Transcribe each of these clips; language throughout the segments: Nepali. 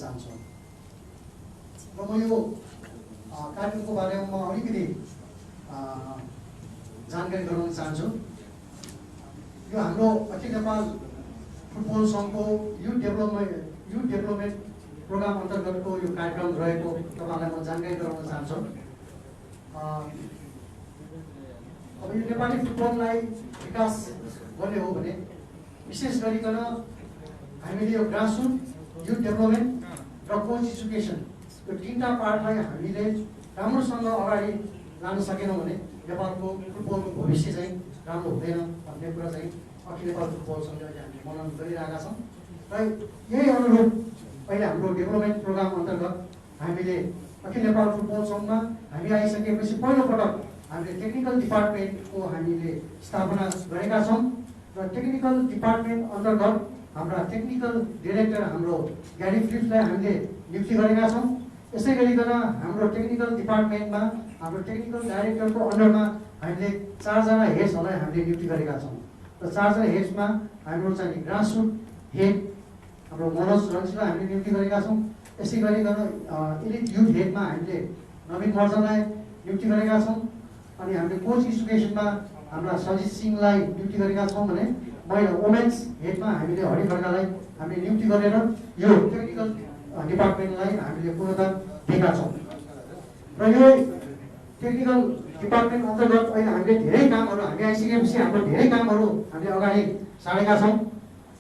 चाहन्छु र म यो कार्यक्रमको बारेमा म अलिकति जानकारी गराउन चाहन्छु। यो हाम्रो अखिल नेपाल फुटबल सङ्घको युथ डेभलपमेन्ट प्रोग्राम अन्तर्गतको यो कार्यक्रम रहेको तपाईँलाई म जानकारी गराउन चाहन्छु। अब यो नेपाली फुटबललाई विकास गर्ने हो भने विशेष गरिकन हामीले यो ग्रासरुट युथ डेभलपमेन्ट र कोच एजुकेसन यो तीनटा पार्टलाई हामीले राम्रोसँग अगाडि लान सकेनौँ भने नेपालको फुटबलको भविष्य चाहिँ राम्रो हुँदैन भन्ने कुरा चाहिँ अखिल नेपाल फुटबल सङ्घले अहिले हामीले मनन गरिरहेका छौँ र यही अनुरूप अहिले हाम्रो डेभलपमेन्ट प्रोग्राम अन्तर्गत हामीले अखिल नेपाल फुटबल सङ्घमा हामी आइसकेपछि पहिलोपटक हामीले टेक्निकल डिपार्टमेन्टको हामीले स्थापना गरेका छौँ र टेक्निकल डिपार्टमेन्ट अन्तर्गत हाम्रा टेक्निकल डिरेक्टर हाम्रो ग्यारी फिलिप्सलाई हामीले नियुक्ति गरेका छौँ। यसै गरिकन हाम्रो टेक्निकल डिपार्टमेन्टमा हाम्रो टेक्निकल डाइरेक्टरको अन्डरमा हामीले 4 जना हेड्सहरूलाई हामीले नियुक्ति गरेका छौँ र 4 जना हेड्समा हाम्रो चाहिँ ग्रासरुट हेड हाम्रो मनोज रन्सीलाई हामीले नियुक्ति गरेका छौँ। यसै गरिकन इलिट युथ हेडमा हामीले नवीन मर्जनलाई नियुक्ति गरेका छौँ अनि हामीले कोच एजुकेसनमा हाम्रा सजित सिंहलाई नियुक्ति गरेका छौँ भने महिला वुमेन्स हेडमा हामीले हरि खड्कालाई हामीले नियुक्ति गरेर यो टेक्निकल डिपार्टमेन्टलाई हामीले पूर्णता दिएका छौँ र यो टेक्निकल डिपार्टमेन्ट अन्तर्गत अहिले हामीले धेरै कामहरू हामी आइसकेपछि हाम्रो धेरै कामहरू हामीले अगाडि सारेका छौँ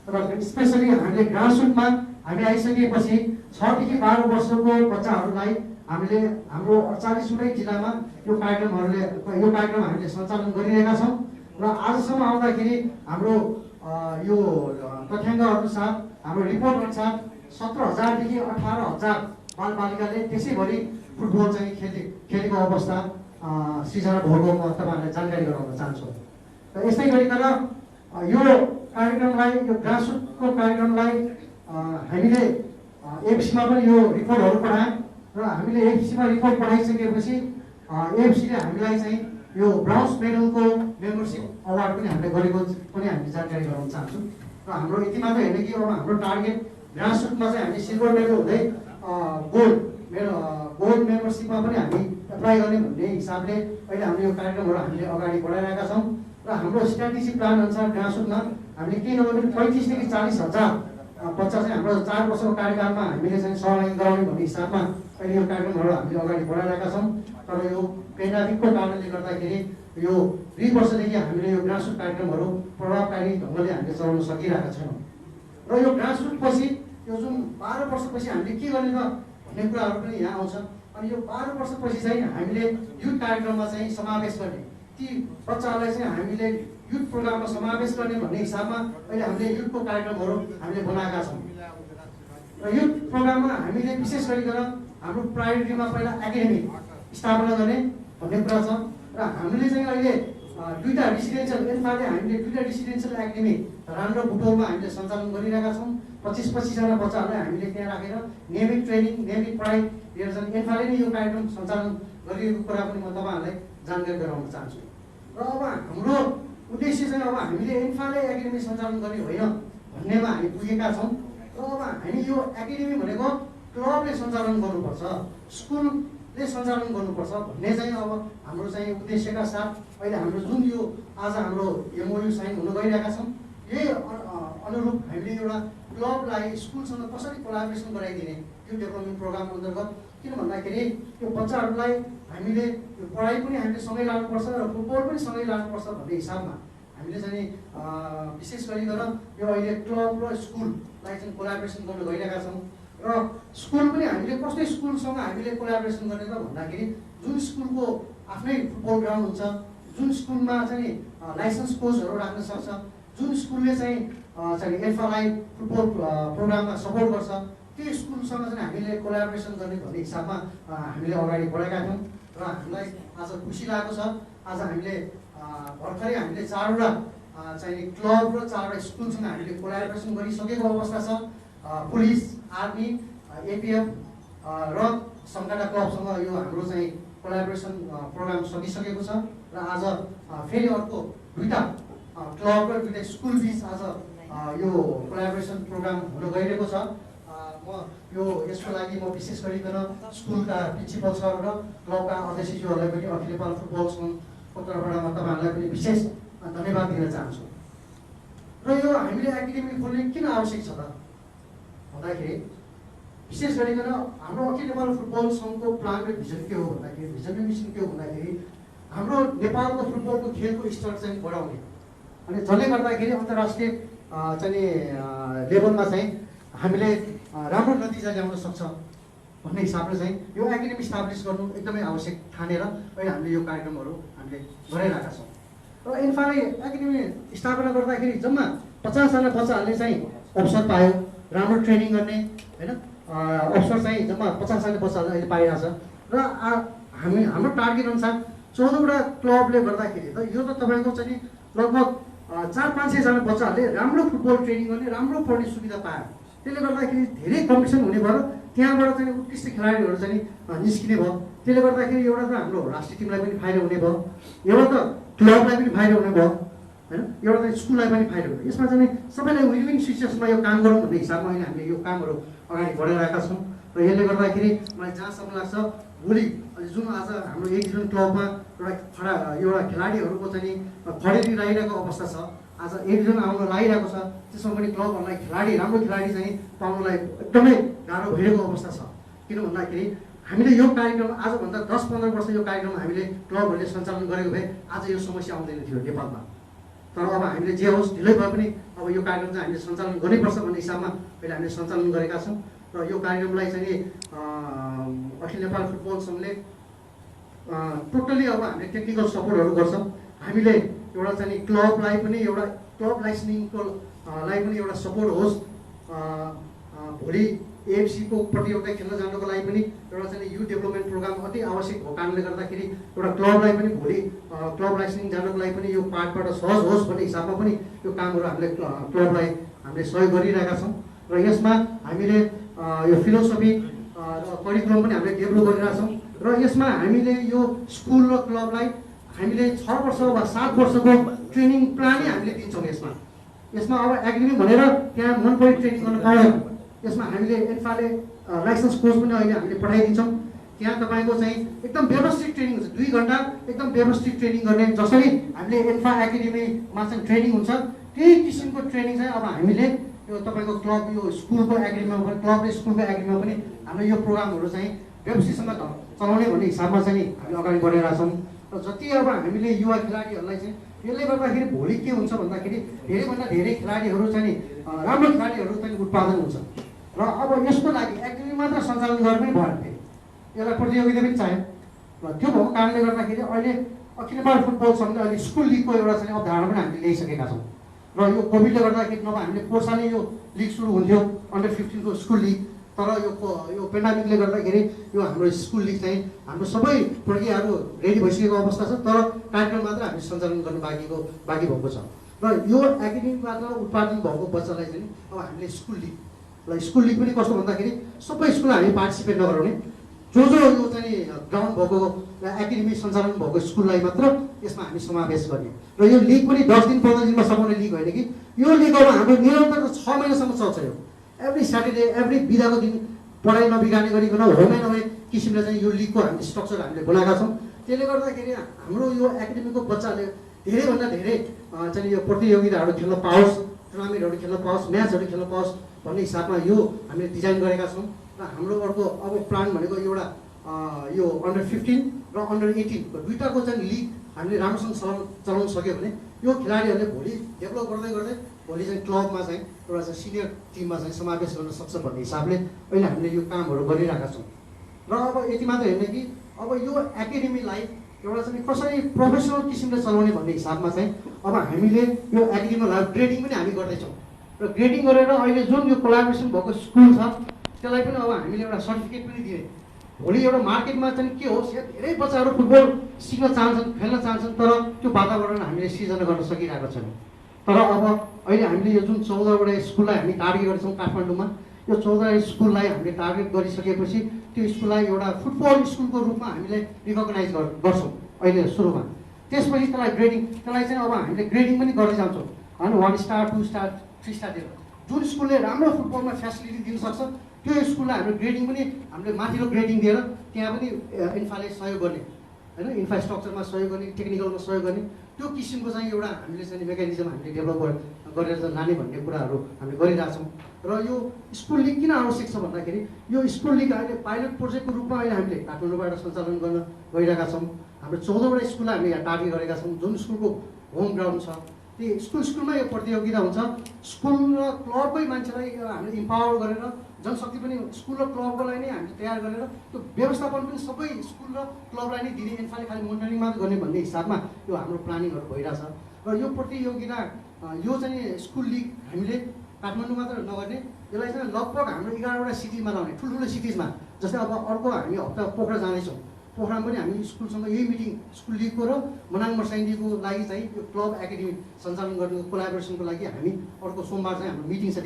र स्पेसली हामीले ग्रासरुटमा हामी आइसकेपछि 6 देखि 12 वर्षको बच्चाहरूलाई हामीले हाम्रो 48वटै जिल्लामा यो कार्यक्रम हामीले सञ्चालन गरिरहेका छौँ र आजसम्म आउँदाखेरि हाम्रो यो तथ्याङ्क अनुसार हाम्रो रिपोर्ट अनुसार 17,000 देखि 18,000 बालबालिकाले त्यसैभरि फुटबल चाहिँ खेलेको अवस्था सृजना भएको म तपाईँहरूलाई जानकारी गराउन चाहन्छु। र यस्तै गरिकन यो कार्यक्रमलाई यो ग्रासरुटको कार्यक्रमलाई हामीले एफसीमा पनि यो रिपोर्टहरू पठायौँ र हामीले एफसीमा रिपोर्ट पठाइसकेपछि एफसीले हामीलाई चाहिँ यो ब्राउन्ज मेडलको मेम्बरसिप अवार्ड पनि हामीले गरेको पनि हामीले जानकारी गराउन चाहन्छौँ र हाम्रो यति मात्र होइन कि अब हाम्रो टार्गेट ग्रासरुटमा चाहिँ हामी सिल्भर मेडल हुँदै गोल्ड मेम्बरसिपमा पनि हामी एप्लाई गर्ने भन्ने हिसाबले अहिले हाम्रो यो कार्यक्रमहरू हामीले अगाडि बढाइरहेका छौँ र हाम्रो स्ट्राटेजी प्लान अनुसार ग्रासरुटमा हामीले के नभए 35 देखि 40,000 बच्चा चाहिँ हाम्रो 4 वर्षको कार्यकालमा हामीले चाहिँ सहभागी गराउने भन्ने हिसाबमा अहिले यो कार्यक्रमहरू हामीले अगाडि बढाइरहेका छौँ। तर यो पेन्डेमिकको कारणले गर्दाखेरि यो 2 वर्षदेखि हामीले यो ग्रासरुट कार्यक्रमहरू प्रभावकारी ढङ्गले हामीले चलाउन सकिरहेका छैनौँ र यो ग्रासरुट पछि यो जुन 12 वर्षपछि हामीले के गर्ने त भन्ने कुराहरू पनि यहाँ आउँछ अनि यो 12 वर्षपछि चाहिँ हामीले युथ कार्यक्रममा चाहिँ समावेश गर्ने ती बच्चाहरूलाई चाहिँ हामीले युथ प्रोग्राममा समावेश गर्ने भन्ने हिसाबमा अहिले हामीले युथको कार्यक्रमहरू हामीले बनाएका छौँ र युथ प्रोग्राममा हामीले विशेष गरिकन हाम्रो प्रायोरिटीमा पहिला एकाडेमी स्थापना गर्ने भन्ने कुरा छ र हामीले चाहिँ अहिले 2टा रेसिडेन्सियल एन्फाले हामीले 2टा रेसिडेन्सियल एकाडेमी राम्रो बुटोलमा हामीले सञ्चालन गरिरहेका छौँ। 25 जना बच्चाहरूलाई हामीले त्यहाँ राखेर नियमित ट्रेनिङ नियमित पढाइ दिएर चाहिँ एन्फाले नै यो कार्यक्रम सञ्चालन गरिएको कुरा पनि म तपाईँहरूलाई जानकारी गराउन चाहन्छु र अब हाम्रो उद्देश्य चाहिँ अब हामीले एन्फाले एकाडेमी सञ्चालन गर्ने होइन भन्नेमा हामी पुगेका छौँ र अब हामी यो एकाडेमी भनेको क्लबले सञ्चालन गर्नुपर्छ स्कुलले सञ्चालन गर्नुपर्छ भन्ने चाहिँ अब हाम्रो चाहिँ उद्देश्यका साथ अहिले हाम्रो जुन यो आज हाम्रो एमओयू साइन हुन गइरहेका छौँ यही अनुरूप हामीले एउटा क्लबलाई स्कुलसँग कसरी कोलाबोरेसन गराइदिने यो डेभलपमेन्ट प्रोग्राम अन्तर्गत किन भन्दाखेरि यो बच्चाहरूलाई हामीले यो पढाइ पनि हामीले सँगै लानुपर्छ र फुटबल पनि सँगै लानुपर्छ भन्ने हिसाबमा हामीले चाहिँ विशेष गरिकन यो अहिले क्लब र स्कुललाई चाहिँ कोलाबोरेसन गर्न गइरहेका छौँ र स्कुल पनि हामीले कस्तो स्कुलसँग हामीले कोलाबोरेसन गर्ने त भन्दाखेरि जुन स्कुलको आफ्नै फुटबल ग्राउन्ड हुन्छ जुन स्कुलमा चाहिँ लाइसेन्स कोचहरू राख्न सक्छ जुन स्कुलले चाहिँ एल्फालाई फुटबल प्रोग्राममा सपोर्ट गर्छ त्यो स्कुलसँग चाहिँ हामीले कोलाबोरेसन गर्ने भन्ने हिसाबमा हामीले अगाडि बढेका छौँ र हामीलाई आज खुसी लागेको छ। आज हामीले भर्खरै हामीले 4वटा चाहिँ क्लब र 4वटा स्कुलसँग हामीले कोलाबोरेसन गरिसकेको अवस्था छ। पुलिस आर्मी एपिएफ र सङ्घका क्लबसँग यो हाम्रो चाहिँ कोलाबोरेसन प्रोग्राम सकिसकेको छ र आज फेरि अर्को 2टा क्लब र 2टा स्कुल बिच आज यो कोलाबोरेसन प्रोग्राम हुन गइरहेको छ। म यो यसको लागि म विशेष गरिकन स्कुलका प्रिन्सिपल सर र क्लबका अध्यक्षज्यूहरूलाई पनि अखिल नेपाल फुटबल सङ्घको तर्फबाट म तपाईँहरूलाई पनि विशेष धन्यवाद दिन चाहन्छु। र यो हामीले एकाडेमी खोल्ने किन आवश्यक छ त भन्दाखेरि विशेष गरिकन हाम्रो अखिल नेपाल फुटबल सङ्घको प्लान र भिजन के हो भन्दाखेरि, भिजन र मिसन के हो भन्दाखेरि हाम्रो नेपालको फुटबलको खेलको स्तर चाहिँ बढाउने, अनि जसले गर्दाखेरि अन्तर्राष्ट्रिय चाहिँ लेभलमा चाहिँ हामीले राम्रो नतिजा ल्याउन सक्छ भन्ने हिसाबले चाहिँ यो एकाडेमी इस्टाब्लिस गर्नु एकदमै आवश्यक ठानेर अहिले हामीले यो कार्यक्रमहरू हामीले गराइरहेका छौँ। र इन्फाले एकाडेमी स्थापना गर्दाखेरि जम्मा 50जना बच्चाहरूले चाहिँ अवसर पायो राम्रो ट्रेनिङ गर्ने, होइन, अवसर चाहिँ जम्मा 50जना बच्चाहरूले अहिले पाइरहेछ। र हाम्रो टार्गेट अनुसार 14वटा क्लबले गर्दाखेरि त यो त तपाईँको चाहिँ लगभग 400-500जना बच्चाहरूले राम्रो फुटबल ट्रेनिङ गर्ने, राम्रो पढ्ने सुविधा पायो। त्यसले गर्दाखेरि धेरै कम्पिटिसन हुने भयो, त्यहाँबाट चाहिँ उत्कृष्ट खेलाडीहरू चाहिँ निस्किने भयो। त्यसले गर्दाखेरि एउटा त हाम्रो राष्ट्रिय टिमलाई पनि फाइदा हुने भयो, एउटा त क्लबलाई पनि फाइदा हुने भयो, होइन, एउटा त स्कुललाई पनि फाइदा हुने। यसमा चाहिँ सबैलाई विन विन सिचुएसनमा यो काम गरौँ भन्ने हिसाबमा अहिले हामीले यो कामहरू अगाडि बढाइरहेका छौँ। र यसले गर्दाखेरि मलाई जहाँसम्म लाग्छ भोलि जुन आज हाम्रो एक जुन क्लबमा एउटा खेलाडीहरूको चाहिँ खडेरी लागिरहेको अवस्था छ, आज एक जुन आउन लागिरहेको छ, त्यसमा पनि क्लबहरूलाई राम्रो खेलाडी चाहिँ पाउनलाई एकदमै गाह्रो भइरहेको अवस्था छ। किन भन्दाखेरि हामीले यो कार्यक्रम आजभन्दा 10-15 वर्ष यो कार्यक्रम हामीले क्लबहरूले सञ्चालन गरेको भए आज यो समस्या आउँदैन थियो नेपालमा। तर अब हामीले जे होस् ढिलै भए पनि अब यो कार्यक्रम चाहिँ हामीले सञ्चालन गर्नैपर्छ भन्ने हिसाबमा अहिले हामीले सञ्चालन गरेका छौँ। र यो कार्यक्रमलाई चाहिँ अखिल नेपाल फुटबल सङ्घले टोटल्ली अब हामीले टेक्निकल सपोर्टहरू गर्छौँ। हामीले एउटा चाहिँ क्लबलाई पनि एउटा क्लब लाइसेन्सिङको लागि पनि एउटा सपोर्ट होस्। भोलि एएफसीको प्रतियोगिता खेल्न जानको लागि पनि एउटा चाहिँ युथ डेभलपमेन्ट प्रोग्राम अति आवश्यक भएको कारणले गर्दाखेरि एउटा क्लबलाई पनि भोलि क्लब लाइसेन्सिङ जानको लागि पनि यो पार्टबाट सहज होस् भन्ने हिसाबमा पनि यो कामहरू हामीले क्लबलाई हामीले सहयोग गरिरहेका छौँ। र यसमा हामीले यो फिलोसफी र करिकुलम पनि हामीले डेभलप गरिरहेका छौँ। र यसमा हामीले यो स्कुल र क्लबलाई हामीले 6 वर्ष वा 7 वर्षको ट्रेनिङ प्लानै हामीले दिन्छौँ। यसमा अब एकाडेमी भनेर त्यहाँ मन परी ट्रेनिङ गर्न पाउँदैन। यसमा हामीले एन्फाले लाइसेन्स कोर्स पनि अहिले हामीले पठाइदिन्छौँ। त्यहाँ तपाईँको चाहिँ एकदम व्यवस्थित ट्रेनिङ हुन्छ, 2 घन्टा एकदम व्यवस्थित ट्रेनिङ गर्ने। जसरी हामीले एन्फा एकाडेमीमा चाहिँ ट्रेनिङ हुन्छ त्यही किसिमको ट्रेनिङ चाहिँ अब हामीले यो तपाईँको क्लब यो स्कुलको एकाडेमीमा पनि, क्लब र स्कुलको एकाडेमीमा पनि हामीले यो प्रोग्रामहरू चाहिँ व्यवस्थितसँग चलाउने भन्ने हिसाबमा चाहिँ हामी अगाडि बढेका छौँ। र जति अब हामीले युवा खेलाडीहरूलाई चाहिँ यसले गर्दाखेरि भोलि के हुन्छ भन्दाखेरि धेरैभन्दा धेरै खेलाडीहरू चाहिँ राम्रो खेलाडीहरू चाहिँ उत्पादन हुन्छ। र अब यसको लागि एकाडेमी मात्र सञ्चालन गर्ने पनि भएन, फेरि यसलाई प्रतियोगिता पनि चाहियो। र त्यो भएको कारणले गर्दाखेरि अहिले अखिल नेपाल फुटबल सङ्घले अहिले स्कुल लिगको एउटा चाहिँ अवधारणा पनि हामीले ल्याइसकेका छौँ। र यो कोभिडले गर्दाखेरि नभए हामीले पोहोर सालै यो लिग सुरु हुन्थ्यो, अन्डर 15 को स्कुल लिग। तर यो पेन्डामिकले गर्दाखेरि यो हाम्रो स्कुल लिग चाहिँ हाम्रो सबै प्रक्रियाहरू रेडी भइसकेको अवस्था छ, तर कार्यक्रम मात्र हामी सञ्चालन गर्नु बाँकी भएको छ। र यो एकाडेमीबाट उत्पादन भएको बच्चालाई चाहिँ अब हामीले स्कुल लिग पनि कस्तो भन्दाखेरि सबै स्कुलमा हामी पार्टिसिपेट नगराउने, जो यो चाहिँ ग्राउन्ड भएको एकाडेमी सञ्चालन भएको स्कुललाई मात्र यसमा हामी समावेश गर्ने। र यो लिग पनि 10 दिन 15 दिनमा सघाउने लिग होइन कि यो लिग अब हाम्रो निरन्तर 6 महिनासम्म चल्छ। यो एभ्री स्याटरडे एभ्री बिदाको दिन पढाइ नबिगार्ने गरिकन होमै नभए किसिमले चाहिँ यो लिगको हामीले स्ट्रक्चर हामीले बनाएका छौँ। त्यसले गर्दाखेरि हाम्रो यो एकाडेमीको बच्चाले धेरैभन्दा धेरै चाहिँ यो प्रतियोगिताहरू खेल्न पाओस्, टुर्नामेन्टहरू खेल्न पाओस्, म्याचहरू खेल्न पाओस् भन्ने हिसाबमा यो हामीले डिजाइन गरेका छौँ। र हाम्रो अर्को अब प्लान भनेको एउटा यो अन्डर 15 र अन्डर 18 दुईटाको चाहिँ लिग हामीले राम्रोसँग चलाउन सक्यो भने यो खेलाडीहरूले भोलि डेभलप गर्दै गर्दै भोलि चाहिँ क्लबमा चाहिँ एउटा चाहिँ सिनियर टिममा चाहिँ समावेश गर्न सक्छ भन्ने हिसाबले अहिले हामीले यो कामहरू गरिरहेका छौँ। र अब यति मात्र होइन कि अब यो एकाडेमीलाई एउटा चाहिँ कसरी प्रोफेसनल किसिमले चलाउने भन्ने हिसाबमा चाहिँ अब हामीले यो एकाडेमीलाई ग्रेडिङ पनि हामी गर्दैछौँ। र ग्रेडिङ गरेर अहिले जुन यो कोलाबोरेसन भएको स्कुल छ त्यसलाई पनि अब हामीले एउटा सर्टिफिकेट पनि दिने। भोलि एउटा मार्केटमा चाहिँ के होस्, यहाँ धेरै बच्चाहरू फुटबल सिक्न चाहन्छन्, खेल्न चाहन्छन्, तर त्यो वातावरण हामीले सिर्जना गर्न सकिरहेको छैन। तर अब अहिले हामीले यो जुन 14वटा स्कुललाई हामी टार्गेट गरेछौँ काठमाडौँमा, यो 14 स्कुललाई हामीले टार्गेट गरिसकेपछि त्यो स्कुललाई एउटा फुटबल स्कुलको रूपमा हामीले रिकगनाइज गर्छौँ अहिले सुरुमा। त्यसपछि त्यसलाई चाहिँ अब हामीले ग्रेडिङ पनि गर्दै जान्छौँ, होइन, 1 स्टार 2 स्टार 3 स्टार दिएर जुन स्कुलले राम्रो फुटबलमा फेसिलिटी दिन सक्छ त्यो स्कुललाई हाम्रो ग्रेडिङ पनि हामीले माथिल्लो ग्रेडिङ दिएर त्यहाँ पनि इन्फाले सहयोग गर्ने होइन, इन्फ्रास्ट्रक्चरमा सहयोग गर्ने, टेक्निकलमा सहयोग गर्ने, त्यो किसिमको चाहिँ एउटा हामीले चाहिँ मेकानिजम हामीले डेभलप गरेर चाहिँ लाने भन्ने कुराहरू हामीले गरिरहेछौँ। र यो स्कुल लिग किन आवश्यक छ भन्दाखेरि यो स्कुल लिग अहिले पाइलट प्रोजेक्टको रूपमा अहिले हामीले काठमाडौँबाट सञ्चालन गर्न गइरहेका छौँ। हाम्रो 14वटा स्कुललाई हामीले यहाँ टार्गेट गरेका छौँ, जुन स्कुलको होम ग्राउन्ड छ त्यो स्कुलमा यो प्रतियोगिता हुन्छ। स्कुल र क्लबकै मान्छेलाई हामीले इम्पावर गरेर, जनशक्ति पनि स्कुल र क्लबकोलाई नै हामीले तयार गरेर त्यो व्यवस्थापन पनि सबै स्कुल र क्लबलाई नै दिने, इन्फाले खालि मोनिटरिङ मात्र गर्ने भन्ने हिसाबमा यो हाम्रो प्लानिङहरू भइरहेछ। र यो प्रतियोगिता यो चाहिँ स्कुल लिग हामीले काठमाडौँ मात्र नगर्ने, यसलाई चाहिँ लगभग हाम्रो 11वटा सिटिजमा लाउने, ठुल्ठुलो सिटिजमा। जस्तै अब अर्को हामी हप्ता पोखरा जाँदैछौँ, पोखरामा पनि हामी स्कुलसँग यही मिटिङ स्कुल लिगको र मनाङ मर्साइन्दीको लागि चाहिँ यो क्लब एकाडेमी सञ्चालन गर्नुको कोलाबोरेसनको लागि हामी अर्को सोमबार चाहिँ हाम्रो मिटिङ छ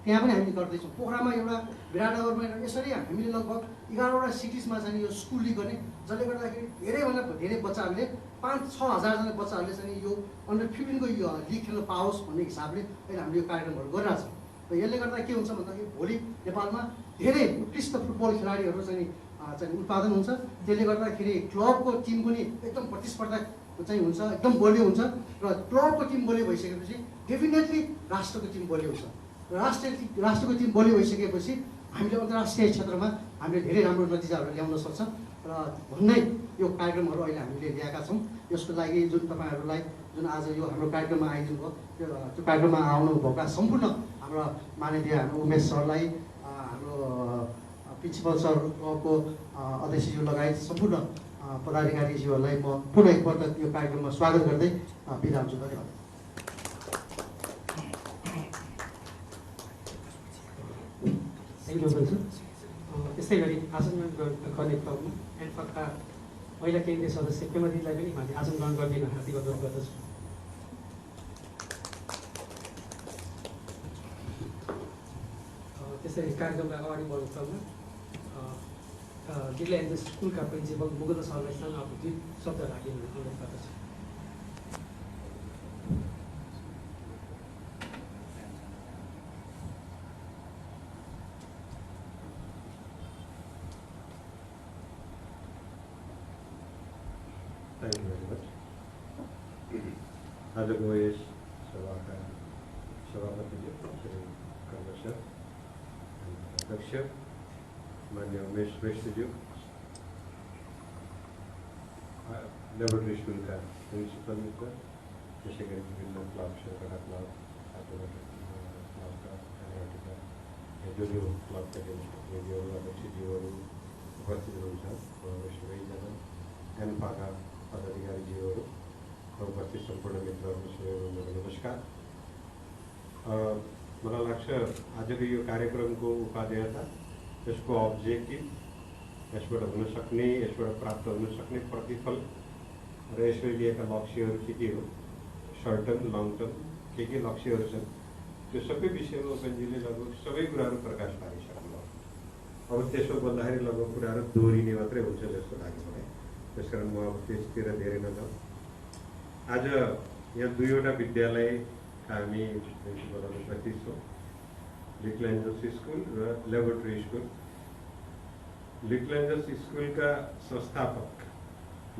त्यहाँ पनि हामी गर्दैछौँ। पोखरामा एउटा, विराटनगरमा एउटा, यसरी हामीले लगभग 11वटा सिटिजमा चाहिँ यो स्कुल लिग गर्ने, जसले गर्दाखेरि धेरैभन्दा धेरै बच्चाहरूले 5-6 हजारजना बच्चाहरूले चाहिँ यो अन्डर 15को यो लिग खेल्न पाओस् भन्ने हिसाबले अहिले हामीले यो कार्यक्रमहरू गरिरहेको छौँ। र यसले गर्दा के हुन्छ भन्दाखेरि भोलि नेपालमा धेरै उत्कृष्ट फुटबल खेलाडीहरू चाहिँ उत्पादन हुन्छ। त्यसले गर्दाखेरि क्लबको टिम पनि एकदम प्रतिस्पर्धा चाहिँ हुन्छ, एकदम बलियो हुन्छ। र क्लबको टिम बलियो भइसकेपछि डेफिनेटली राष्ट्रको टिम बलियो हुन्छ। र राष्ट्रको टिम बलियो भइसकेपछि हामीले अन्तर्राष्ट्रिय क्षेत्रमा हामीले धेरै राम्रो नतिजाहरू ल्याउन सक्छौँ। र भन्दै यो कार्यक्रमहरू अहिले हामीले ल्याएका छौँ। यसको लागि जुन तपाईँहरूलाई जुन आज यो हाम्रो कार्यक्रममा आइदिनु भयो, त्यो कार्यक्रममा आउनुभएका सम्पूर्ण हाम्रो माननीय हाम्रो उमेश सरलाई, हाम्रो प्रिन्सिपल सर, क्लबको अध्यक्षज्यू लगायत सम्पूर्ण पदाधिकारीज्यूहरूलाई म पुनः एकपल्ट यो कार्यक्रममा स्वागत गर्दै बिदा हुन्छु। धन्यवाद। Thank you sir. त्यस्तै गरी आसन ग्रहण गर्ने क्रममा एन्फाका महिला केन्द्रीय सदस्य पेमादीलाई पनि हामीले आसन ग्रहण गरिदिन हार्दिक अनुरोध गर्दछु। त्यसरी कार्यक्रमलाई अगाडि बढ्ने क्रममा जिल्ला एनएस स्कुलका प्रिन्सिपल मुकुन्द सरलाई अब 2 शब्द राखिदिन अनुरोध गर्दछु। Thank you very much. आजको यस सभाका सभापतिज्यू श्री कर्म सर, अध्यक्ष मान्य उमेश श्रेष्ठज्यू, ल्याबोरेटरी स्कुलका प्रिन्सिपल मित्र, त्यसै गरी विभिन्न क्लब, सरकार क्लब, क्लबका एनआरटीका जुनियर क्लबका रेडियोहरू, अध्यक्षज्यूहरू उपस्थित हुनुहुन्छ, सबैजना एन्फाका पदाधिकारीज्यूहरू, उपस्थित सम्पूर्ण मित्रहरू सबैजनालाई नमस्कार। मलाई लाग्छ आजको यो कार्यक्रमको उपादेयता, यसको अब्जेक्टिभ, यसबाट हुन सक्ने, यसबाट प्राप्त हुन सक्ने प्रतिफल र यसले लिएका लक्ष्यहरू के हो, सर्ट टर्म, लङ टर्म के लक्ष्यहरू छन्, त्यो सबै विषयमा उपेन्द्रजीले लगभग सबै कुराहरू प्रकाश पारिसक्नुभयो। अब त्यसो भन्दाखेरि लगभग कुराहरू दोहोरिने मात्रै हुन्छ जस्तो लाग्यो मलाई। त्यसकारण म अब त्यसतिर धेरै नजाउँ। आज यहाँ 2वटा विद्यालय हामी प्रिन्सिपलहरू उपस्थित छौँ, लिटल एन्जल्स स्कुल र ल्याबोरेटरी स्कुल। लिटल एन्जल्स स्कुलका संस्थापक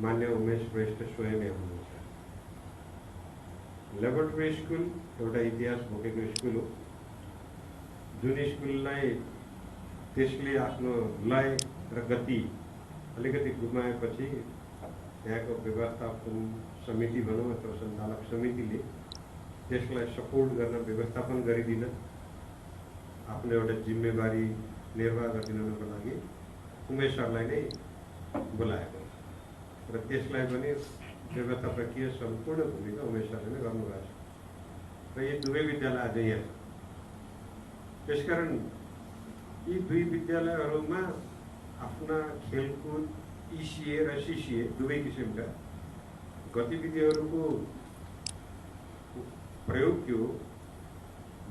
मान्य उमेश श्रेष्ठ स्वयं हुनुहुन्छ। ल्याबोरेटरी स्कुल एउटा इतिहास बोकेको स्कुल हो, जुन स्कुललाई त्यसले आफ्नो लय र गति अलिकति गुमाएपछि यहाँको व्यवस्थापन समिति भनौँ अथवा सञ्चालक समितिले त्यसलाई सपोर्ट गर्न, व्यवस्थापन गरिदिन, आफ्नो एउटा जिम्मेवारी निर्वाह गरिदिनको लागि उमेश सरलाई नै बोलाएको र त्यसलाई पनि व्यवस्थापकीय सम्पूर्ण भूमिका उमेश सरले नै गर्नुभएको छ। र यी 2 विद्यालय आज यहाँ छ। त्यसकारण यी 2 विद्यालयहरूमा आफ्ना खेलकुद इसिए र सिसिए 2 किसिमका गतिविधिहरूको प्रयोग के हो,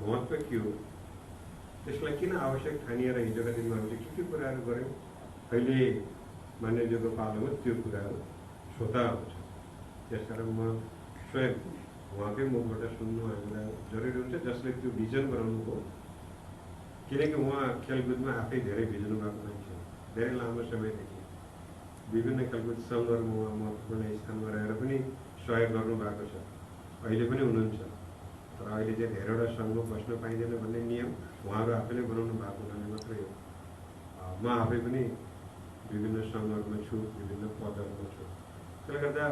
महत्त्व के हो, त्यसलाई किन आवश्यक ठानिएर हिजोका दिनमा हामीले के कुराहरू गऱ्यौँ, अहिले मान्यज्यूको पालोमा त्यो कुराहरू स्वतः हुन्छ। त्यसकारण म स्वयं उहाँकै मुखबाट सुन्नु हामीलाई जरुरी हुन्छ, जसले त्यो भिजन बनाउनु हो किनकि उहाँ खेलकुदमा आफै धेरै भिज्नु भएको मान्छे हो। धेरै लामो समयदेखि विभिन्न खेलकुद सङ्घहरूमा उहाँ महत्त्वपूर्ण स्थानमा रहेर पनि सहयोग गर्नुभएको छ, अहिले पनि हुनुहुन्छ। तर अहिले चाहिँ धेरैवटा सङ्घमा बस्न पाइँदैन भन्ने नियम उहाँहरू आफैले बनाउनु भएको हुनाले मात्रै हो। म आफै पनि विभिन्न सङ्घहरूमा छु, विभिन्न पदहरूमा छु। त्यसले गर्दा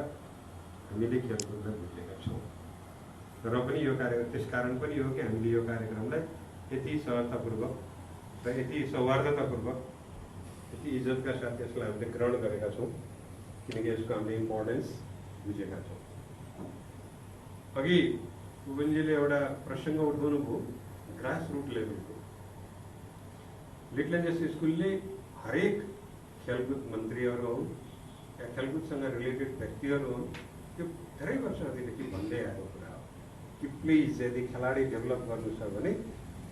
हामीले खेलकुदलाई बुझेका छौँ। र पनि यो त्यसकारण पनि हो कि हामीले यो कार्यक्रमलाई यति सहजतापूर्वक र यति सौहार्दतापूर्वक यति इज्जतका साथ यसलाई हामीले ग्रहण गरेका छौँ, किनकि यसको हामीले इम्पोर्टेन्स बुझेका छौँ। अघि भुवनजीले एउटा प्रसङ्ग उठाउनु भयो ग्रास रुट लेभलको। लिटल एन्जल्स स्कुलले हरेक खेलकुद मन्त्रीहरू हुन् या खेलकुदसँग रिलेटेड व्यक्तिहरू हुन्, त्यो धेरै वर्ष अघिदेखि भन्दै आएको कुरा हो कि प्लिज यदि खेलाडी डेभलप गर्नु छ भने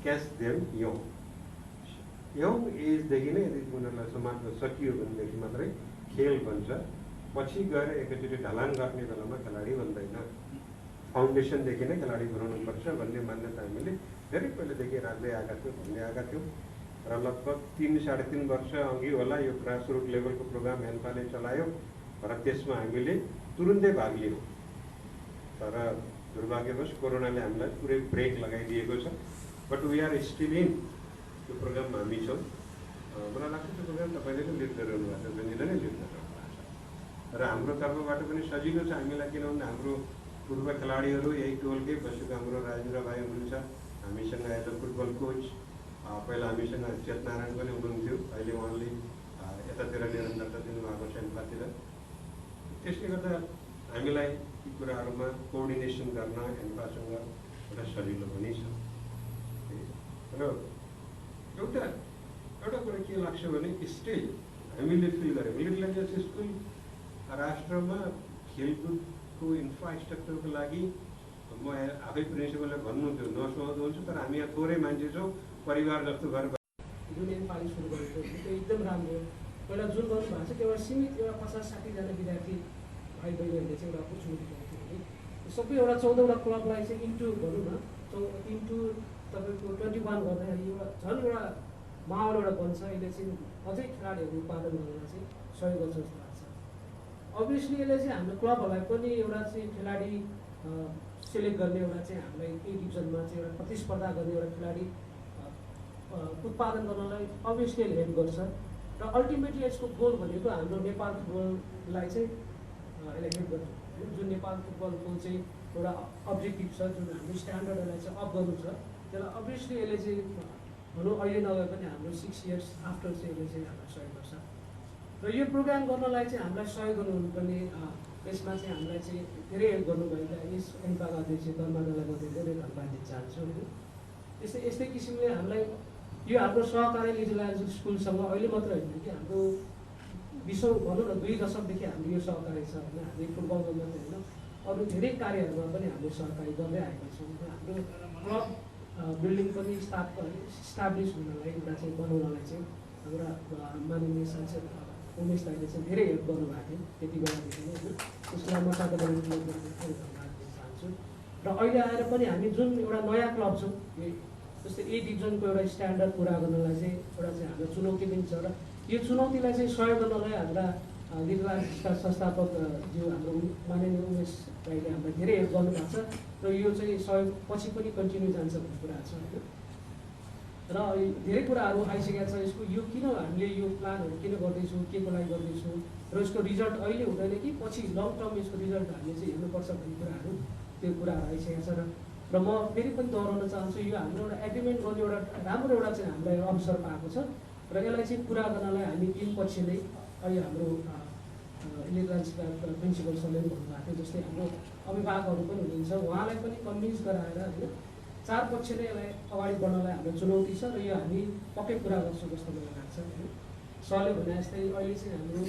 क्याच देम यङ एजदेखि नै यदि उनीहरूलाई समाजमा सकियो भनेदेखि मात्रै खेल बन्छ। पछि गएर एकैचोटि ढलान गर्ने बेलामा खेलाडी बन्दैन। फाउन्डेसनदेखि नै खेलाडी बनाउनुपर्छ भन्ने मान्यता हामीले धेरै पहिलेदेखि राख्दै आएका थियौँ, भन्दै आएका थियौँ। र लगभग 3-3.5 वर्ष अघि होला यो ग्रासरुट लेभलको प्रोग्राम हेन्पाले चलायो र त्यसमा हामीले तुरुन्तै भाग लियौँ। तर दुर्भाग्यवश कोरोनाले हामीलाई पुरै ब्रेक लगाइदिएको छ। But we are still in त्यो प्रोग्राममा हामी छौँ। मलाई लाग्छ त्यो प्रोग्राम तपाईँले नै लिड गरिरहनु भएको छ, जनीले नै लिड गरिरहनु भएको छ। र हाम्रो तर्फबाट पनि सजिलो छ हामीलाई, किनभने हाम्रो पूर्व खेलाडीहरू यही टोलकै बसेको हाम्रो राजेन्द्र भाइ हुनुहुन्छ हामीसँग एज अ फुटबल कोच। पहिला हामीसँग चेतनारायण पनि हुनुहुन्थ्यो, अहिले उहाँले यतातिर निरन्तरता दिनुभएको छ एन्पातिर। त्यसले गर्दा हामीलाई यी कुराहरूमा कोअर्डिनेसन गर्न एन्पासँग एउटा सजिलो पनि छ। र एउटा कुरा के लाग्छ भने स्टिल हामीले फिल गऱ्यौँ लिटल एन्जल्स स्कुल राष्ट्रमा खेलकुदको इन्फ्रास्ट्रक्चरको लागि म आफै प्रिन्सिपललाई भन्नुहुन्थ्यो नसुहाउँदो हुन्छ, तर हामी यहाँ थोरै मान्छे छौँ, परिवार जस्तो गरेर जुन नेपाली सुरु गरेको त्यो एकदम राम्रो हो। पहिला जुन गर्नुभएको छ त्यो एउटा सीमित एउटा 50-60जना विद्यार्थी भाइ बहिनीहरूले चाहिँ एउटा अपर्च्युनिटी पाउँथ्यो भने सबै एउटा 14वटा क्लबलाई चाहिँ इन्टु भनौँ न इन्टु तपाईँको 21 गर्दाखेरि एउटा झन् एउटा माहौल एउटा बन्छ। यसले चाहिँ अझै खेलाडीहरू उत्पादन गर्नलाई चाहिँ सहयोग गर्छ जस्तो लाग्छ। अभियसली यसले चाहिँ हाम्रो क्लबहरूलाई पनि एउटा चाहिँ खेलाडी सेलेक्ट गर्ने एउटा चाहिँ हामीलाई ए डिभिजनमा चाहिँ एउटा प्रतिस्पर्धा गर्ने एउटा खेलाडी उत्पादन गर्नलाई अभियसली हेल्प गर्छ। र अल्टिमेटली यसको गोल भनेको हाम्रो नेपाल फुटबललाई चाहिँ यसले हेल्प गर्छ। जुन नेपाल फुटबलको चाहिँ एउटा अब्जेक्टिभ छ, जुन हाम्रो स्ट्यान्डर्डलाई चाहिँ अप गर्नु छ, त्यसलाई अभियसली यसले चाहिँ भनौँ अहिले नगए पनि हाम्रो 6 इयर्स आफ्टर चाहिँ यसले चाहिँ हामीलाई सहयोग गर्छ। र यो प्रोग्राम गर्नलाई चाहिँ हामीलाई सहयोग गर्नुपर्ने यसमा चाहिँ हामीलाई चाहिँ धेरै हेल्प गर्नुभएको यस एन्पाका अध्यक्ष धर्मदालाई म धेरै धन्यवाद दिन चाहन्छु। यस्तै किसिमले हामीलाई यो हाम्रो सहकारी लिटल एन्जल्स स्कुलसँग अहिले मात्र होइन कि हाम्रो विश्व भनौँ न 2 दशकदेखि हाम्रो यो सहकारी छ होइन। हामी फुटबलमा मात्रै होइन, अरू धेरै कार्यहरूमा पनि हामीले सहकारी गर्दै आएका छौँ। हाम्रो क्लब बिल्डिङ पनि इस्टाब्लिस हुनलाई एउटा चाहिँ बनाउनलाई चाहिँ हाम्रा माननीय सांसद उमेश दाइले चाहिँ धेरै हेल्प गर्नुभएको थियो त्यति बेलादेखि नै होइन। त्यसलाई म तपाईँलाई धन्यवाद दिन चाहन्छु। र अहिले आएर पनि हामी जुन एउटा नयाँ क्लब छौँ, जस्तै ए डिभिजनको एउटा स्ट्यान्डर्ड पुरा गर्नलाई चाहिँ एउटा चाहिँ हाम्रो चुनौती पनि छ। र यो चुनौतीलाई चाहिँ सहयोग गर्नलाई हाम्रा लिटल एन्जल्सका संस्थापक जो हाम्रो माननीय उमेश दाइले हामीलाई धेरै हेल्प गर्नुभएको छ। र यो चाहिँ सहयोग पछि पनि कन्टिन्यू जान्छ भन्ने कुरा छ होइन। र धेरै कुराहरू आइसकेको छ। यसको यो किन हामीले यो प्लानहरू किन गर्दैछौँ, के को लागि गर्दैछौँ, र यसको रिजल्ट अहिले हुँदैन कि पछि लङ टर्म यसको रिजल्ट हामीले चाहिँ हेर्नुपर्छ भन्ने कुराहरू त्यो कुराहरू आइसकेको छ। र म फेरि पनि दोहोऱ्याउन चाहन्छु, यो हाम्रो एउटा एग्रिमेन्ट गर्ने एउटा राम्रो एउटा चाहिँ हामीलाई अवसर पाएको छ। र यसलाई चाहिँ पुरा गर्नलाई हामी 3 पक्ष नै अहिले हाम्रो इलेक्ट्रोनिक्सका प्रिन्सिपल सरले पनि भन्नुभएको थियो, जस्तै हाम्रो अभिभावकहरू पनि हुनुहुन्छ, उहाँलाई पनि कन्भिन्स गराएर होइन 4 पक्ष नै यसलाई अगाडि बढ्नलाई हाम्रो चुनौती छ। र यो हामी पक्कै पुरा गर्छौँ जस्तो मलाई लाग्छ होइन। सरले भने जस्तै अहिले चाहिँ हाम्रो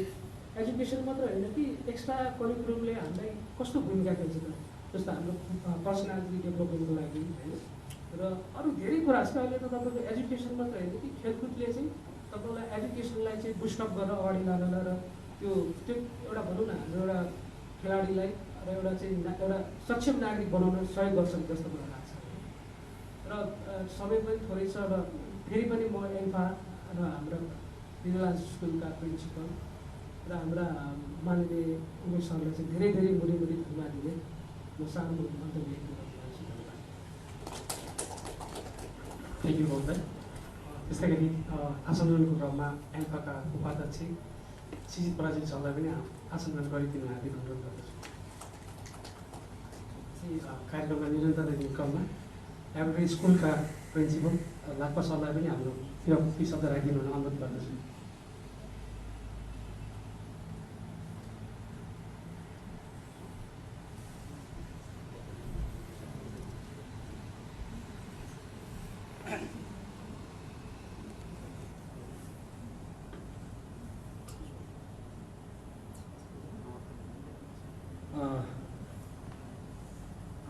एजुकेसन मात्र होइन कि एक्स्ट्रा करिकुलमले हामीलाई कस्तो भूमिका खेल्छ त, जस्तो हाम्रो पर्सनालिटी डेभलपमेन्टको लागि होइन। र अरू धेरै कुरा छ। अहिले त तपाईँको एजुकेसन मात्र होइन कि खेलकुदले चाहिँ तपाईँलाई एजुकेसनलाई चाहिँ बुस्टअप गरेर अगाडि लानलाई र त्यो एउटा भनौँ न हाम्रो एउटा खेलाडीलाई र एउटा चाहिँ एउटा सक्षम नागरिक बनाउन सहयोग गर्छ जस्तो मलाई लाग्छ। र समय पनि थोरै छ र फेरि पनि म एन्फा र हाम्रो रिजनल स्कुलका प्रिन्सिपल र हाम्रा माननीय उमेश सरलाई चाहिँ धेरै धेरै मुरी धन्यवाद दिने म सानो मन्तव्य व्यक्त गर्न चाहन्छु। धन्यवाद। थ्याङ्क यू महोदय। त्यस्तै गरी आसन ग्रहणको क्रममा एन्फाका उपाध्यक्ष सिजित पराजुली सरलाई पनि आसन ग्रहण गरिदिनु हार्दिक अनुरोध गर्दछु। कार्यक्रममा निरन्तरता दिने क्रममा हाम्रो स्कुलका प्रिन्सिपल लाक्पा सरलाई पनि हाम्रो ती शब्द राखिदिनु हुन अनुरोध गर्दछु।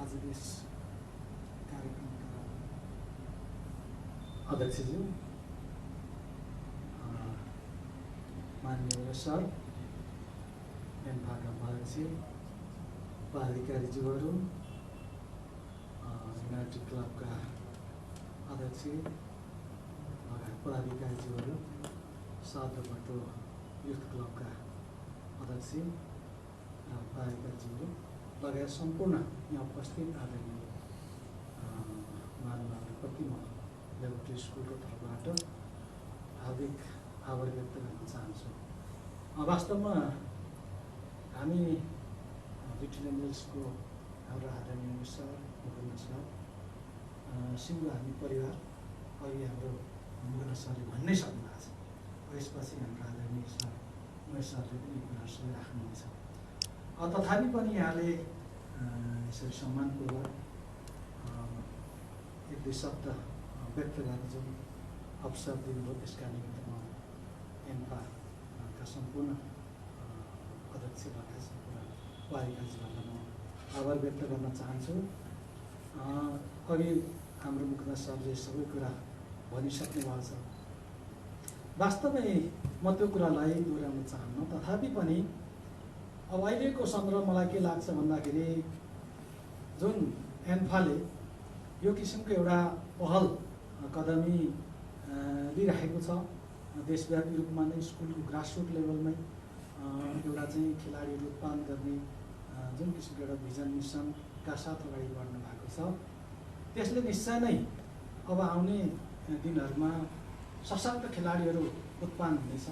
आज यस कार्यक्रमका अध्यक्षज्यू, माननीय सर, एन्फाका अध्यक्ष, पदाधिकारीज्यूहरू, युनाइटेड क्लबका अध्यक्ष लगायत पदाधिकारीज्यूहरू, सातोबाटो युथ क्लबका अध्यक्ष र पदाधिकारीज्यूहरू लगायत सम्पूर्ण यहाँ उपस्थित आदरणीय महानुभावप्रति म लेबोरेटरी स्कुलको तर्फबाट हार्दिक आभार व्यक्त गर्न चाहन्छु। वास्तवमा हामी लिटिल एन्जल्सको हाम्रो आदरणीय सर, मुकुन्द सर, सिङ्गो हामी परिवार, अहिले हाम्रो मुकुन्द सरले भन्नै सक्नुभएको छ। यसपछि हाम्रो आदरणीय सर उमेश सरले पनि कुराहरू राख्नुहुन्छ। तथापि पनि यहाँले यसरी सम्मानपूर्वक एक दुई शब्द व्यक्त गर्ने जुन अवसर दिनुभयो त्यसका निमित्त म एन्फाका सम्पूर्ण अध्यक्ष लगायत सम्पूर्ण पदाधिकारीज्यूहरूलाई म आभार व्यक्त गर्न चाहन्छु। अघि हाम्रो मुकुन्द सरले सबै कुरा भनिसक्नु भएको छ। वास्तवमै म त्यो कुरालाई दोहोऱ्याउन चाहन्न, तथापि पनि अब अहिलेको सन्दर्भ मलाई के लाग्छ भन्दाखेरि जुन एन्फाले यो किसिमको एउटा पहल कदमी लिइराखेको छ, देशव्यापी रूपमा नै स्कुलको ग्रासरुट लेभलमै एउटा चाहिँ खेलाडीहरू उत्पादन गर्ने जुन किसिमको एउटा भिजन मिसनका साथ अगाडि बढ्नु भएको छ, त्यसले निश्चय नै अब आउने दिनहरूमा सशक्त खेलाडीहरू उत्पादन हुनेछ।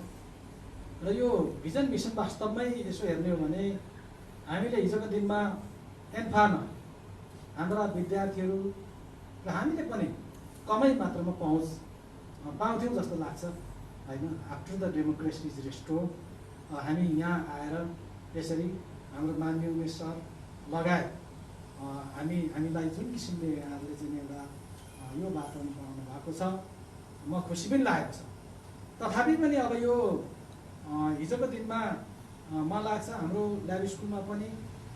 र यो भिजन मिसन वास्तवमै यसो हेर्ने हो भने हामीले हिजोको दिनमा एन्फामा हाम्रा विद्यार्थीहरू र हामीले पनि कमै मात्रामा पहुँच पाउँथ्यौँ जस्तो लाग्छ होइन। After the democracy is restored हामी यहाँ आएर यसरी हाम्रो माननीय उमेश सर लगायत हामीलाई जुन किसिमले यहाँहरूले चाहिँ एउटा यो वातावरण बनाउनु भएको छ, म खुसी पनि लागेको छ। तथापि पनि अब यो हिजोको दिनमा मलाई लाग्छ हाम्रो ल्याब स्कुलमा पनि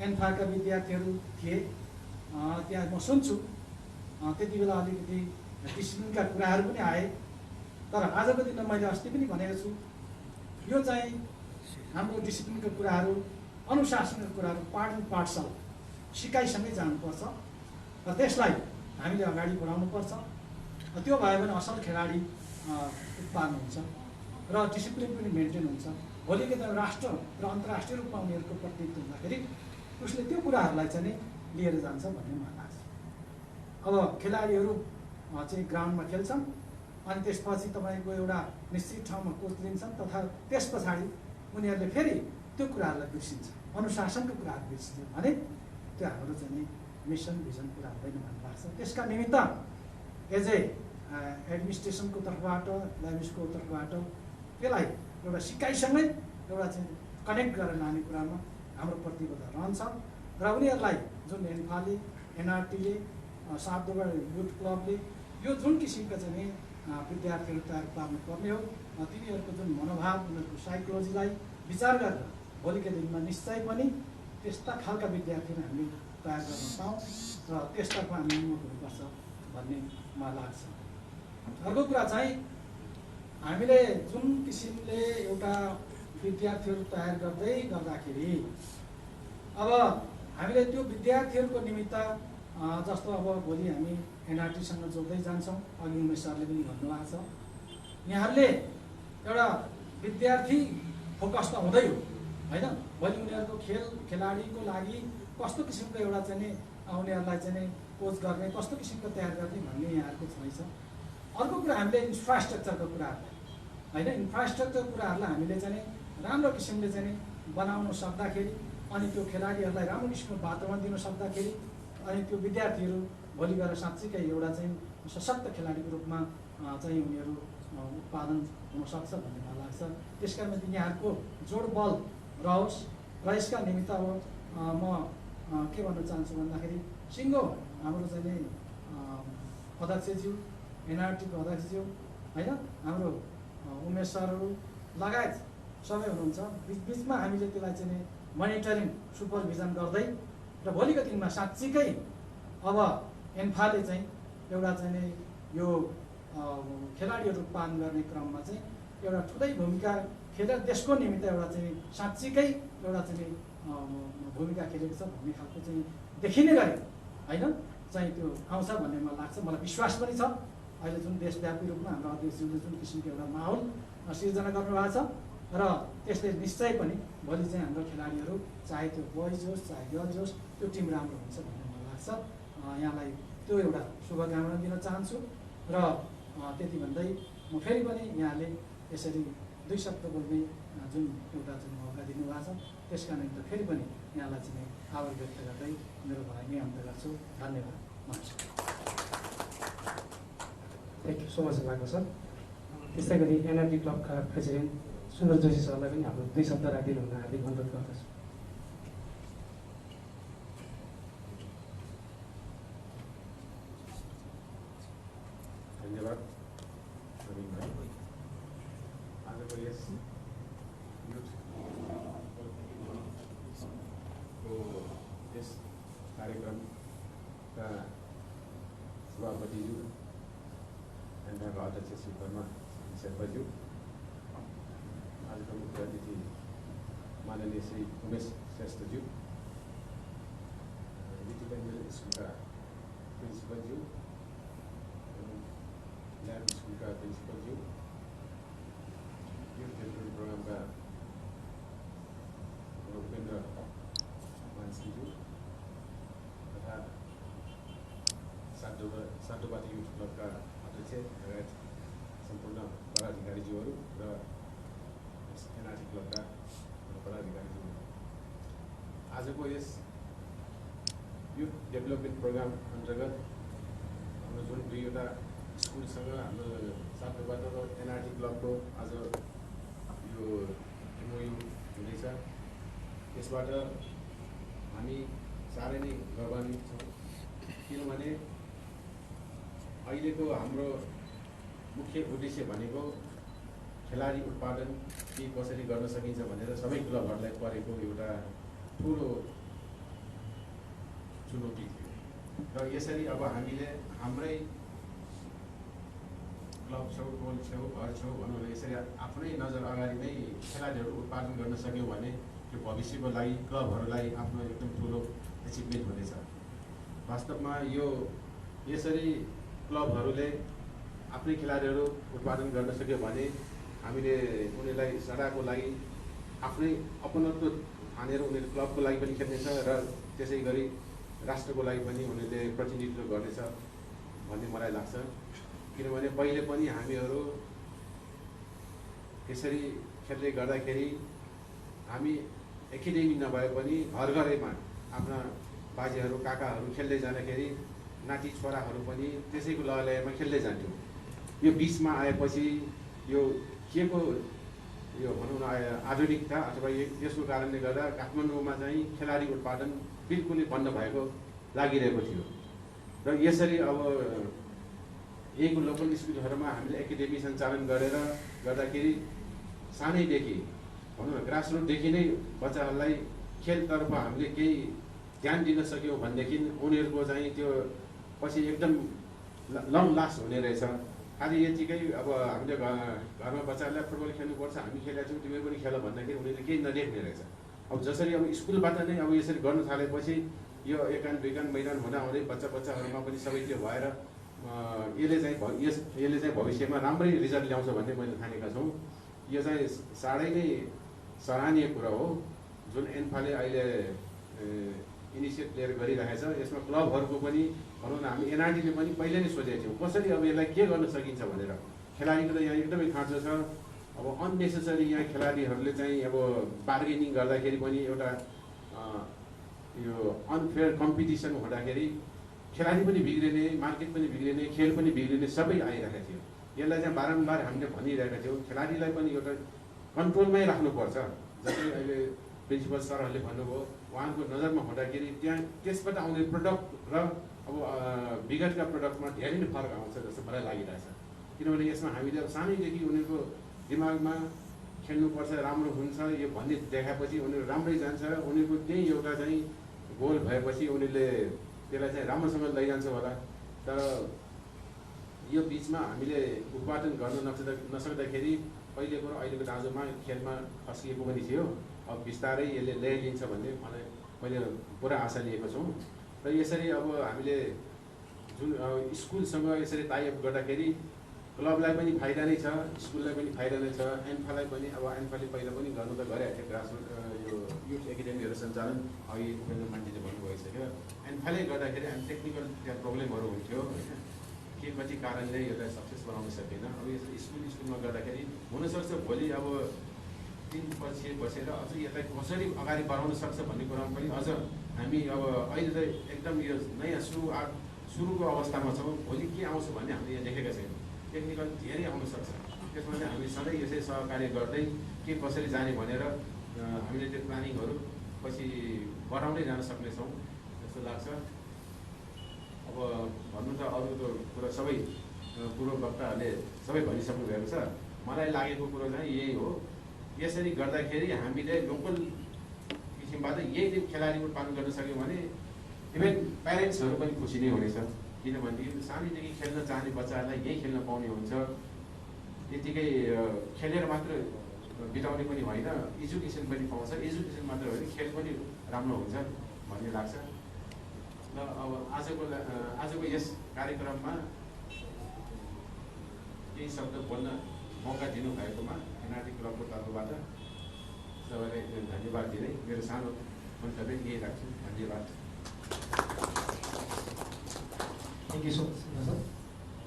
एन्फाका विद्यार्थीहरू थिए, त्यहाँ म सुन्छु त्यति बेला अलिकति डिसिप्लिनका कुराहरू पनि आए। तर आजको दिनमा मैले अस्ति पनि भनेको छु, यो चाहिँ हाम्रो डिसिप्लिनका कुराहरू, अनुशासनका कुराहरू पाठ एन्ड पाठशाला सिकाइसँगै जानुपर्छ र त्यसलाई हामीले अगाडि बढाउनुपर्छ। त्यो भयो भने असल खेलाडी उत्पादन हुन्छ र डिसिप्लिन पनि मेन्टेन हुन्छ। भोलिको दिन राष्ट्र र अन्तर्राष्ट्रिय रूपमा उनीहरूको प्रतिनिधित्व हुँदाखेरि उसले त्यो कुराहरूलाई चाहिँ लिएर जान्छ भन्ने मलाई लाग्छ। अब खेलाडीहरू चाहिँ ग्राउन्डमा खेल्छन् अनि त्यसपछि तपाईँको एउटा निश्चित ठाउँमा कोच लिन्छन्, तथा त्यस पछाडि उनीहरूले फेरि त्यो कुराहरूलाई बिर्सिन्छ, अनुशासनको कुराहरू बिर्सिन्छ भने त्यो हाम्रो चाहिँ मिसन भिजन कुरा हुँदैन भन्ने लाग्छ। त्यसका निमित्त एज ए एडमिनिस्ट्रेसनको तर्फबाट, ल्याबिसको तर्फबाट त्यसलाई एउटा सिकाइसँगै एउटा चाहिँ कनेक्ट गरेर लाने कुरामा हाम्रो प्रतिबद्धता रहन्छ र उनीहरूलाई जुन एन्फाले, एनआरटीले, सातोबा युथ क्लबले यो जुन किसिमका चाहिँ विद्यार्थीहरू तयार पार्नुपर्ने हो, तिनीहरूको जुन मनोभाव, उनीहरूको साइकोलोजीलाई विचार गरेर भोलिको दिनमा निश्चय पनि त्यस्ता खालका विद्यार्थीहरू हामी तयार गर्न पाऊँ र त्यसतर्फ हामी उन्मुख हुनुपर्छ भन्ने मलाई लाग्छ। अर्को कुरा चाहिँ हामीले जुन किसिमले एउटा विद्यार्थीहरू तयार गर्दाखेरि अब हामीले त्यो विद्यार्थीहरूको निमित्त जस्तो अब भोलि हामी एनआरटीसँग जोड्दै जान्छौँ। अघि उमेश सरले पनि भन्नुभएको छ, यहाँहरूले एउटा विद्यार्थी फोकस त हुँदै हो होइन, भोलि उनीहरूको खेलाडीको लागि कस्तो किसिमको एउटा चाहिँ नि उनीहरूलाई चाहिँ नि कोच गर्ने, कस्तो किसिमको तयार गर्ने भन्ने यहाँहरूको छ। अर्को कुरा हामीले इन्फ्रास्ट्रक्चरको कुराहरूलाई होइन, इन्फ्रास्ट्रक्चर कुराहरूलाई हामीले चाहिँ नि राम्रो किसिमले चाहिँ नि बनाउन सक्दाखेरि अनि त्यो खेलाडीहरूलाई राम्रो किसिमको वातावरण दिन सक्दाखेरि अनि त्यो विद्यार्थीहरू भोलि गएर साँच्चीकै एउटा चाहिँ सशक्त खेलाडीको रूपमा चाहिँ उनीहरू उत्पादन हुनसक्छ भन्ने मलाई लाग्छ। त्यस कारण यहाँहरूको जोड बल रहोस् र यसका निमित्त अब म के भन्न चाहन्छु भन्दाखेरि सिङ्गो हाम्रो चाहिँ नि अध्यक्षज्यू, एनआरटीको अध्यक्षज्यू होइन, हाम्रो उमेश सरहरू लगायत सबै हुनुहुन्छ। बिचमा हामीले त्यसलाई चाहिँ नि मोनिटरिङ सुपरभिजन गर्दै र भोलिको दिनमा साँच्चीकै अब एन्फाले चाहिँ एउटा चाहिँ नि यो खेलाडीहरू उत्पादन गर्ने क्रममा चाहिँ एउटा ठुलै भूमिका खेलेर देशको निमित्त एउटा चाहिँ साँच्चीकै एउटा चाहिँ भूमिका खेलेको छ भन्ने खालको चाहिँ देखिने गरे होइन चाहिँ त्यो आउँछ भन्ने मलाई लाग्छ। मलाई विश्वास पनि छ अहिले जुन देशव्यापी रूपमा हाम्रो अध्यक्षज्यूले जुन किसिमको एउटा माहौल सिर्जना गर्नुभएको छ र त्यसले निश्चय पनि भोलि चाहिँ हाम्रो खेलाडीहरू चाहे त्यो बोइज होस् चाहे गर्ल्स होस् त्यो टिम राम्रो हुन्छ भन्ने मलाई लाग्छ। यहाँलाई त्यो एउटा शुभकामना दिन चाहन्छु र त्यति भन्दै म फेरि पनि यहाँले यसरी 2 शब्द बोल्ने जुन एउटा चाहिँ मौका दिनुभएको छ त्यसका निम्ति फेरि पनि यहाँलाई चाहिँ आभार व्यक्त गर्दै मेरो भनाइ नै अन्त गर्छु। धन्यवाद। थ्याङ्क यू सो मच भएको सर। त्यस्तै गरी एनआरटी क्लबका प्रेसिडेन्ट सुन्दर जोशी सरलाई पनि हाम्रो 2 शब्द राखिदिनु हुन हार्दिक अनुरोध गर्दछु। धन्यवाद नवीन भाइ। आजको यस यस कार्यक्रमका सभापतिज्यू एनआरका अध्यक्ष श्री कर्मा शेर्पाज्यू, आजका मुख्य अतिथि माननीय श्री उमेश श्रेष्ठज्यू, लिटिल एन्जल स्कुलका प्रिन्सिपलज्यू, ल्याब स्कुलका प्रिन्सिपलज्यू, युथ डेभलपमेन्ट प्रोग्रामका उपेन्द्र मानसिंहज्यू तथा साटोपाटी युथ क्लबका अध्यक्ष लगायत सम्पूर्ण पदाधिकारीज्यूहरू र एनआरटी क्लबका पदाधिकारीज्यूहरू, आजको यस युथ डेभलपमेन्ट प्रोग्राम अन्तर्गत हाम्रो जुन 2वटा स्कुलसँग हाम्रो साटोपाटो र एनआरटी क्लबको आज यो एमओयू हुँदैछ। यसबाट हामी साह्रै नै गौरवान्वित छौँ, किनभने अहिलेको हाम्रो मुख्य उद्देश्य भनेको खेलाडी उत्पादन के कसरी गर्न सकिन्छ भनेर सबै क्लबहरूलाई परेको एउटा ठुलो चुनौती थियो र यसरी अब हामीले हाम्रै क्लब छेउ, टोल छेउ, घर छेउ भनौँ न, यसरी आफ्नै नजर अगाडि नै खेलाडीहरू उत्पादन गर्न सक्यौँ भने त्यो भविष्यको लागि क्लबहरूलाई आफ्नो एकदम ठुलो एचिभमेन्ट हुनेछ। वास्तवमा यो यसरी क्लबहरूले आफ्नै खेलाडीहरू उत्पादन गर्न सक्यो भने हामीले उनीहरूलाई सदाको लागि आफ्नै अपनत्व ठानेर उनीहरू क्लबको लागि पनि खेल्नेछ र त्यसै गरी राष्ट्रको लागि पनि उनीहरूले प्रतिनिधित्व गर्नेछ भन्ने मलाई लाग्छ। किनभने पहिले पनि हामीहरू यसरी खेल्दै गर्दाखेरि हामी एकाडेमी नभए पनि घर घरैमा आफ्ना बाजेहरू काकाहरू खेल्दै जाँदाखेरि नाति छोराहरू पनि त्यसैको लयमा खेल्दै जान्थ्यौँ। यो बिचमा आएपछि यो के को यो भनौँ न आधुनिकता अथवा यसको कारणले गर्दा काठमाडौँमा चाहिँ खेलाडी उत्पादन बिल्कुलै बन्द भएको लागिरहेको थियो र यसरी अब एक लोकल स्कुलहरूमा हामीले एकाडेमी सञ्चालन गरेर गर्दाखेरि सानैदेखि भनौँ न ग्रासरुटदेखि नै बच्चाहरूलाई खेलतर्फ हामीले केही ध्यान दिन सक्यौँ भनेदेखि उनीहरूको चाहिँ त्यो पछि एकदम लङ लास्ट हुने रहेछ। खालि यतिकै अब हामीले घरमा बच्चाहरूलाई फुटबल खेल्नुपर्छ, हामी खेलेका छौँ तिमीहरू पनि खेल भन्दाखेरि उनीहरूले केही नदेख्ने रहेछ। अब जसरी अब स्कुलबाट नै अब यसरी गर्न थालेपछि यो 1 कान 2 कान मैदान हुँदा हुँदै बच्चाहरूमा पनि सबै त्यो भएर यसले चाहिँ भविष्यमा राम्रै रिजल्ट ल्याउँछ भन्ने मैले ठानेका छौँ। यो चाहिँ साह्रै नै सराहनीय कुरा हो जुन एन्फाले अहिले इनिसिएट लिएर गरिरहेको छ। यसमा क्लबहरूको पनि भनौँ न, हामी एनआरटीले पनि पहिले नै सोचेको थियौँ कसरी अब यसलाई के गर्न सकिन्छ भनेर। खेलाडीको त यहाँ एकदमै खाँचो छ। अब अननेसेसरी यहाँ खेलाडीहरूले चाहिँ अब बार्गेनिङ गर्दाखेरि पनि एउटा यो अनफेयर कम्पिटिसन हुँदाखेरि खेलाडी पनि बिग्रिने, मार्केट पनि बिग्रिने, खेल पनि बिग्रिने सबै आइरहेको थियो। यसलाई चाहिँ बारम्बार हामीले भनिरहेका थियौँ खेलाडीलाई पनि एउटा कन्ट्रोलमै राख्नुपर्छ। जस्तै अहिले प्रिन्सिपल सरहरूले भन्नुभयो, उहाँको नजरमा हुँदाखेरि त्यहाँ त्यसबाट आउने प्रडक्ट र अब विगतका प्रडक्टमा धेरै नै फरक आउँछ जस्तो मलाई लागिरहेछ। किनभने यसमा हामीले अब सानैदेखि उनीहरूको दिमागमा खेल्नुपर्छ, राम्रो हुन्छ यो भन्ने देखाएपछि उनीहरू राम्रै जान्छ। उनीहरूको त्यही एउटा चाहिँ गोल भएपछि उनीहरूले त्यसलाई चाहिँ राम्रोसँग लैजान्छ होला। तर यो बिचमा हामीले उत्पादन गर्न नसक्दाखेरि पहिले कुरो अहिलेको दाजुमा खेलमा फस्किएको पनि थियो। अब बिस्तारै यसले ल्याइदिन्छ भन्ने मलाई मैले पुरा आशा लिएको छौँ। र यसरी अब हामीले जुन स्कुलसँग यसरी टाइअप गर्दाखेरि क्लबलाई पनि फाइदा नै छ, स्कुललाई पनि फाइदा नै छ, एन्फालाई पनि। अब एन्फाले पहिला पनि गर्नु त गरेको थियो ग्रासरुट यो युथ एकाडेमीहरू सञ्चालन, अघि उपेन्द्र मान्टीले भन्नुभइसक्यो। एन्फाले गर्दाखेरि हामी टेक्निकल त्यहाँ प्रब्लमहरू हुन्थ्यो होइन, के कति कारणले यसलाई सक्सेस बनाउन सकेन। अब यो स्कुलमा गर्दाखेरि हुनसक्छ भोलि अब 3 पछि बसेर अझ यसलाई कसरी अगाडि बढाउन सक्छ भन्ने कुरामा पनि अझ हामी अब अहिले त एकदम यो नयाँ सुरुको अवस्थामा छौँ। भोलि के आउँछ भन्ने हामीले यहाँ देखेका छैनौँ। टेक्निकल धेरै आउन सक्छ, त्यसमा चाहिँ हामी सधैँ यसै सहकार्य गर्दै के कसरी जाने भनेर हामीले त्यो प्लानिङहरू पछि बढाउँदै जान सक्नेछौँ जस्तो लाग्छ। अब भन्नु त अरू त कुरा सबै पूर्व वक्ताहरूले सबै भनिसक्नु भएको छ। मलाई लागेको कुरो चाहिँ यही हो, यसरी गर्दाखेरि हामीले लोकल किसिमबाट यही खेलाडी उत्पादन गर्न सक्यौँ भने इभेन प्यारेन्ट्सहरू पनि खुसी नै हुनेछ। किनभनेदेखि सानैदेखि खेल्न चाहने बच्चाहरूलाई यही खेल्न पाउने हुन्छ। यतिकै खेलेर मात्र बिताउने पनि होइन, एजुकेसन पनि पाउँछ। एजुकेसन मात्र होइन, खेल पनि राम्रो हुन्छ भन्ने लाग्छ। र अब आजको यस कार्यक्रममा केही शब्द बोल्न मौका दिनुभएकोमा एनआरटी क्लबको तर्फबाट सबैलाई धन्यवाद दिँदै मेरो सानो मन्तव्य यही राख्छु। धन्यवाद। Thank you so much sir.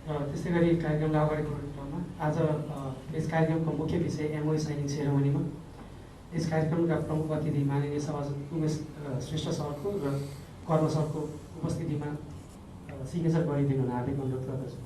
र त्यस्तै गरी कार्यक्रमलाई अगाडि बढाउने क्रममा आज यस कार्यक्रमको मुख्य विषय एमओ साइनिङ सेरेमनीमा यस कार्यक्रमका प्रमुख अतिथि माननीय सभासद उमेश श्रेष्ठ सरको र कर्म सरको उपस्थितिमा सिग्नेचर गरिदिनु हुन हार्दिक अनुरोध गर्दछु।